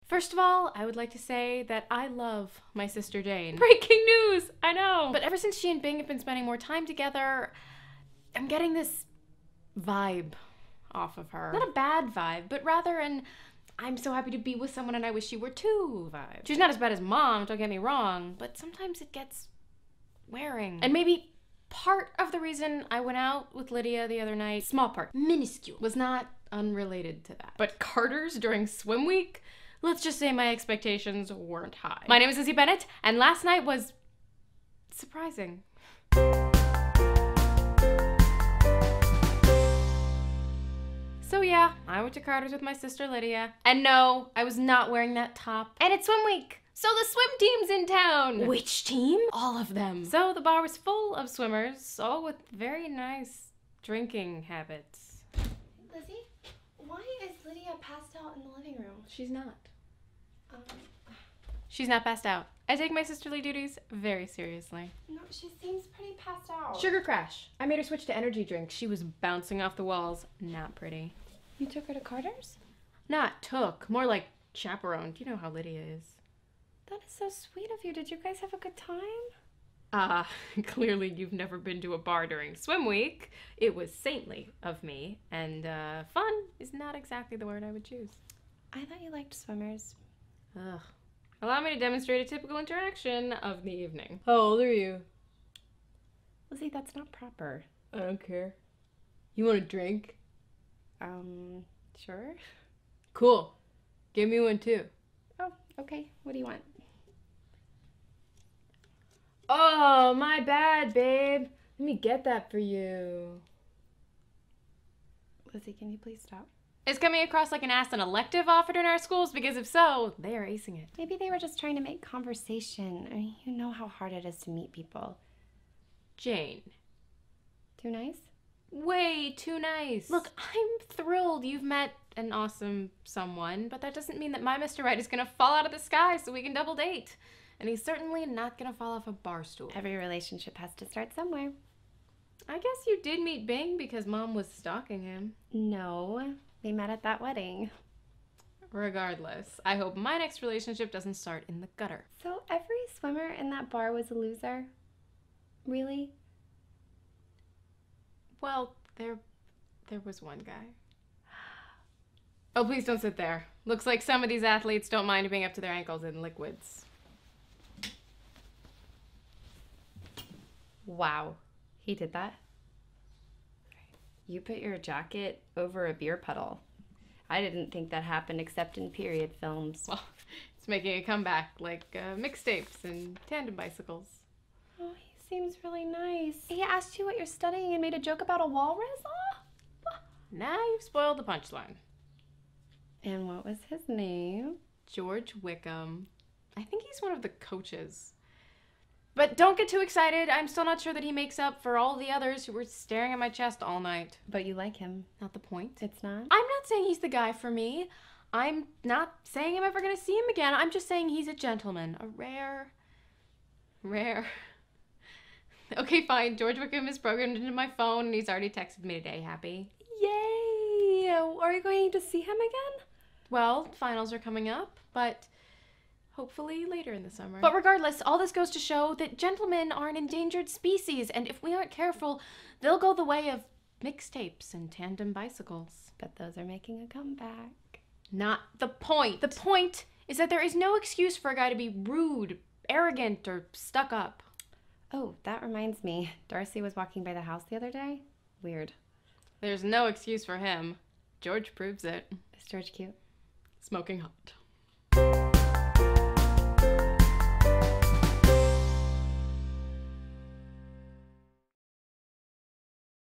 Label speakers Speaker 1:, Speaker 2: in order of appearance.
Speaker 1: First of all, I would like to say that I love my sister Jane. Breaking news! I know! But ever since she and Bing have been spending more time together, I'm getting this vibe off of her. Not a bad vibe, but rather an I'm so happy to be with someone and I wish you were too vibe. She's not as bad as Mom, don't get me wrong, but sometimes it gets wearing. And maybe part of the reason I went out with Lydia the other night, small part, minuscule, was not unrelated to that. But Carter's during swim week? Let's just say my expectations weren't high. My name is Lizzie Bennett, and last night was surprising. So yeah, I went to Carter's with my sister Lydia. And no, I was not wearing that top. And it's swim week, so the swim team's in town. Which team? All of them. So the bar was full of swimmers, all with very nice drinking habits.
Speaker 2: Lizzie, why is Lydia passed out in the living room?
Speaker 1: She's not. She's not passed out. I take my sisterly duties very seriously.
Speaker 2: No, she seems pretty passed out.
Speaker 1: Sugar crash. I made her switch to energy drinks. She was bouncing off the walls. Not pretty.
Speaker 2: You took her to Carter's?
Speaker 1: Not took. More like chaperoned. You know how Lydia is.
Speaker 2: That is so sweet of you. Did you guys have a good time?
Speaker 1: Clearly you've never been to a bar during swim week. It was saintly of me. And, fun is not exactly the word I would choose.
Speaker 2: I thought you liked swimmers.
Speaker 1: Ugh. Allow me to demonstrate a typical interaction of the evening. How old are you?
Speaker 2: Lizzie, that's not proper.
Speaker 1: I don't care. You want a drink?
Speaker 2: Sure.
Speaker 1: Cool. Give me one too.
Speaker 2: Oh, okay. What do you want?
Speaker 1: Oh, my bad, babe. Let me get that for you.
Speaker 2: Lizzie, can you please stop?
Speaker 1: Is coming across like an ass an elective offered in our schools? Because if so, they are acing it.
Speaker 2: Maybe they were just trying to make conversation. I mean, you know how hard it is to meet people.
Speaker 1: Jane.
Speaker 2: Too nice?
Speaker 1: Way too nice. Look, I'm thrilled you've met an awesome someone, but that doesn't mean that my Mr. Right is gonna fall out of the sky so we can double date. And he's certainly not gonna fall off a bar stool.
Speaker 2: Every relationship has to start somewhere.
Speaker 1: I guess you did meet Bing because Mom was stalking him.
Speaker 2: No, we met at that wedding.
Speaker 1: Regardless, I hope my next relationship doesn't start in the gutter.
Speaker 2: So every swimmer in that bar was a loser? Really?
Speaker 1: Well, there was one guy. Oh, please don't sit there. Looks like some of these athletes don't mind being up to their ankles in liquids.
Speaker 2: Wow, he did that? You put your jacket over a beer puddle. I didn't think that happened except in period films.
Speaker 1: Well, it's making a comeback, like mixtapes and tandem bicycles.
Speaker 2: Oh, he seems really nice. He asked you what you're studying and made a joke about a walrus? Oh.
Speaker 1: Now you've spoiled the punchline.
Speaker 2: And what was his name?
Speaker 1: George Wickham. I think he's one of the coaches. But don't get too excited. I'm still not sure that he makes up for all the others who were staring at my chest all night.
Speaker 2: But you like him.
Speaker 1: Not the point.
Speaker 2: It's not?
Speaker 1: I'm not saying he's the guy for me. I'm not saying I'm ever going to see him again. I'm just saying he's a gentleman. A rare. Okay, fine. George Wickham is programmed into my phone and he's already texted me today. Happy?
Speaker 2: Yay! Are you going to see him again?
Speaker 1: Well, finals are coming up, but hopefully later in the summer. But regardless, all this goes to show that gentlemen are an endangered species, and if we aren't careful, they'll go the way of mixtapes and tandem bicycles.
Speaker 2: But those are making a comeback.
Speaker 1: Not the point. The point is that there is no excuse for a guy to be rude, arrogant, or stuck up.
Speaker 2: Oh, that reminds me. Darcy was walking by the house the other day. Weird.
Speaker 1: There's no excuse for him. George proves it.
Speaker 2: Is George cute?
Speaker 1: Smoking hot.